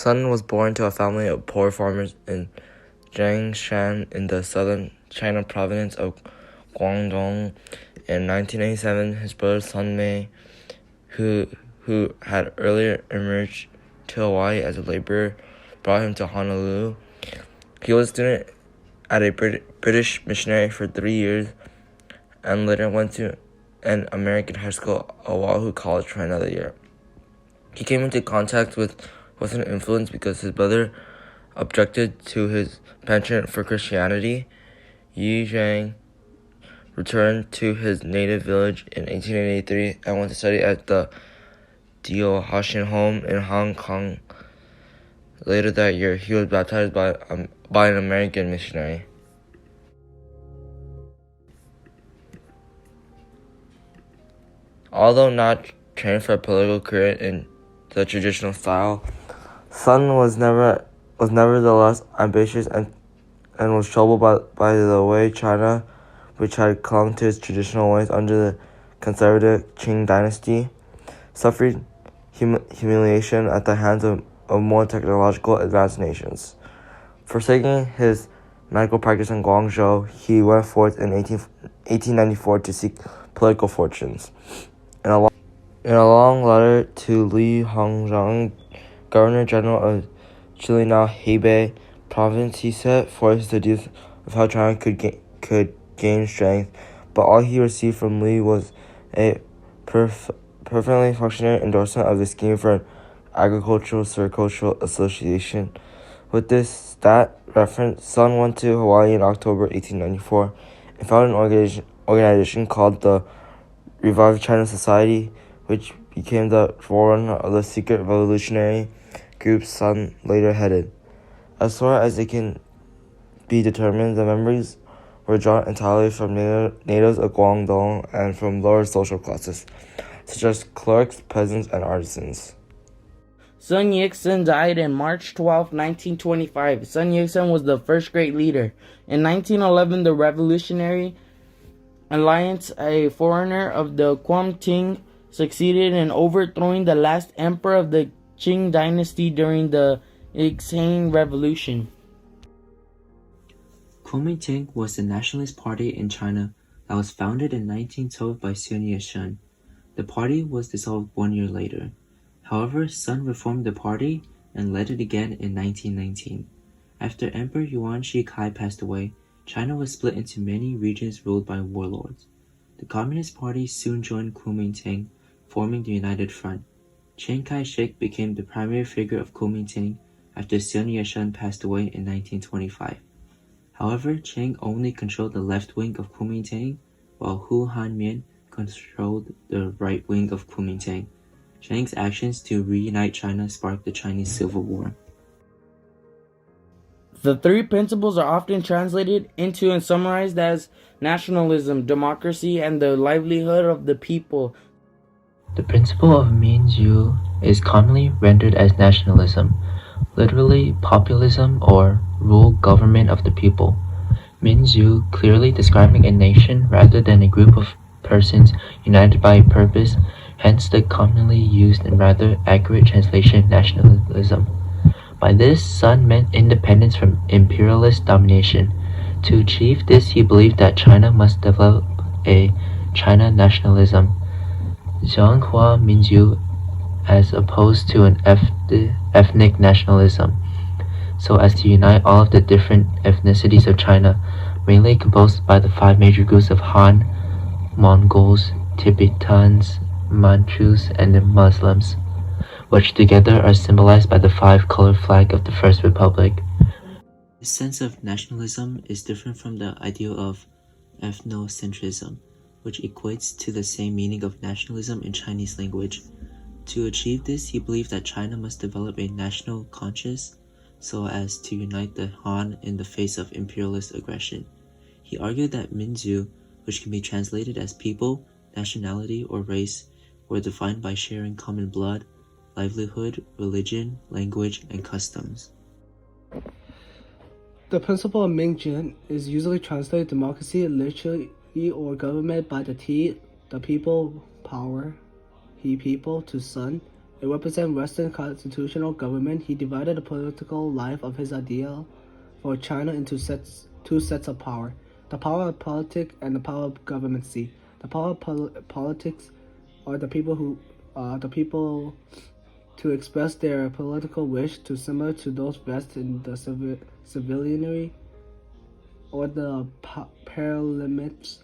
Sun was born to a family of poor farmers in Jiangshan in the southern China province of Guangdong. In 1987, his brother Sun Mei, who had earlier emerged to Hawaii as a laborer, brought him to Honolulu. He was a student at a British missionary for 3 years and later went to an American high school, Oahu College, for another year. He came into contact with Western influence because his brother objected to his penchant for Christianity. Yixian returned to his native village in 1883 and went to study at the Diohashin home in Hong Kong. Later that year, he was baptized by an American missionary. Although not trained for a political career in the traditional style, Sun was nevertheless ambitious and was troubled by the way China, which had clung to its traditional ways under the conservative Qing dynasty, suffered humiliation at the hands of more technological advanced nations. Forsaking his medical practice in Guangzhou, he went forth in 1894 to seek political fortunes. In a long letter to Li Hongzhang, Governor-General of Chile, now Hebei province, he set forth his ideas of how China could gain strength, but all he received from Li was a perfectly functioning endorsement of the scheme for an agricultural silvicultural association. With that reference, Sun went to Hawaii in October 1894 and founded an organization called the Revived China Society, which became the forerunner of the secret revolutionary group Sun later headed. As far as it can be determined, the members were drawn entirely from natives of Guangdong and from lower social classes, such as clerks, peasants, and artisans. Sun Yat-sen died on March 12, 1925. Sun Yat-sen was the first great leader. In 1911, the Revolutionary Alliance, a forerunner of the Kuomintang, succeeded in overthrowing the last emperor of the Qing dynasty during the Yixian Revolution. Kuomintang was the nationalist party in China that was founded in 1912 by Sun Yat-sen. The party was dissolved 1 year later. However, Sun reformed the party and led it again in 1919. After Emperor Yuan Shikai passed away, China was split into many regions ruled by warlords. The Communist Party soon joined Kuomintang, forming the United Front. Chiang Kai-shek became the primary figure of Kuomintang after Sun Yat-sen passed away in 1925. However, Chiang only controlled the left wing of Kuomintang, while Hu Hanmian controlled the right wing of Kuomintang. Chiang's actions to reunite China sparked the Chinese Civil War. The three principles are often translated into and summarized as nationalism, democracy, and the livelihood of the people. The principle of Minju is commonly rendered as nationalism, literally populism or rule government of the people. Minju clearly describing a nation rather than a group of persons united by a purpose, hence the commonly used and rather accurate translation nationalism. By this, Sun meant independence from imperialist domination. To achieve this, he believed that China must develop a China nationalism, Zhonghua Minju, as opposed to an ethnic nationalism, so as to unite all of the different ethnicities of China, mainly composed by the five major groups of Han, Mongols, Tibetans, Manchus, and the Muslims, which together are symbolized by the five-color flag of the First Republic. This sense of nationalism is different from the ideal of ethnocentrism, which equates to the same meaning of nationalism in Chinese language. To achieve this, he believed that China must develop a national conscience so as to unite the Han in the face of imperialist aggression. He argued that Minju, which can be translated as people, nationality, or race, were defined by sharing common blood, livelihood, religion, language, and customs. The principle of Mingjun is usually translated democracy, literally, or government by the T, the people, power, he people, to Sun, It represents Western constitutional government. He divided the political life of his ideal for China into two sets of power: the power of politics and the power of governmency. The power of politics are the people to express their political wish to similar to those vested in the civilianry or the parliaments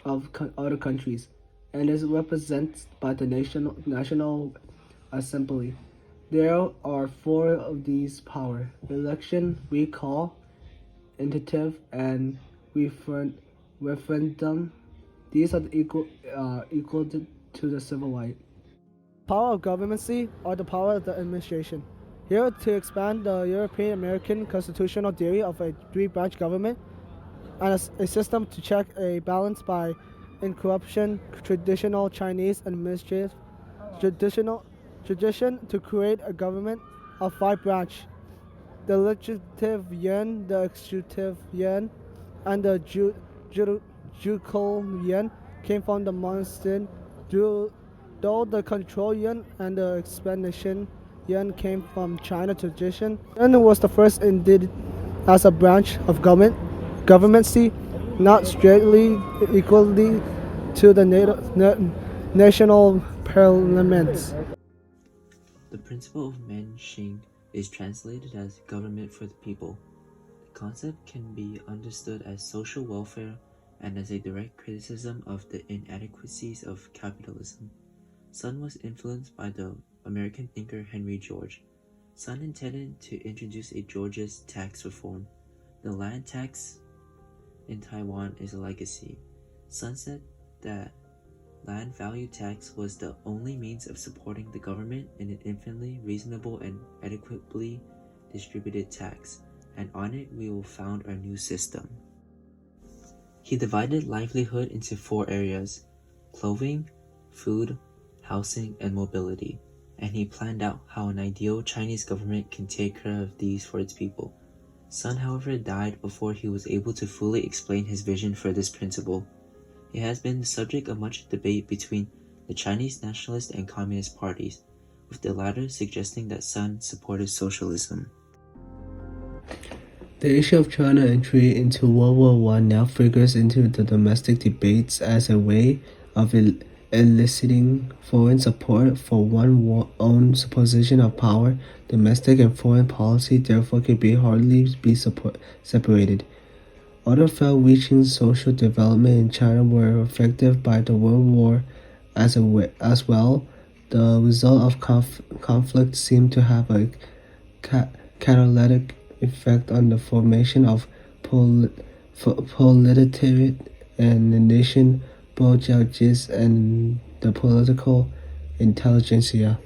of other countries, and is represented by the National Assembly. There are four of these powers: election, recall, initiative, and referendum. These are equal to the civil right. Power of governmency or the power of the administration. Here to expand the European American constitutional theory of a three-branch government and a system to check a balance by incorruption, traditional Chinese administrative tradition to create a government of five branches: the legislative yuan, the executive yuan, and the judicial yuan came from the monarchy, though the control yuan and the expansion yuan came from China tradition. Yuan was the first indeed as a branch of governmency, not strictly equally to the national parliaments. The principle of Menxing is translated as government for the people. The concept can be understood as social welfare and as a direct criticism of the inadequacies of capitalism. Sun was influenced by the American thinker Henry George. Sun intended to introduce a George's tax reform. The land tax in Taiwan is a legacy. Sun said that land value tax was the only means of supporting the government in an infinitely reasonable and adequately distributed tax, and on it we will found our new system. He divided livelihood into four areas: clothing, food, housing, and mobility, and he planned out how an ideal Chinese government can take care of these for its people. Sun, however, died before he was able to fully explain his vision for this principle. It has been the subject of much debate between the Chinese nationalist and communist parties, with the latter suggesting that Sun supported socialism. The issue of China entry into World War I now figures into the domestic debates as a way of eliciting foreign support for one's own position of power. Domestic and foreign policy therefore can hardly be separated. Other far-reaching social development in China were affected by the World War as well. The result of conflict seemed to have a catalytic effect on the formation of proletariat and the nation, bourgeoisie, and the political intelligentsia.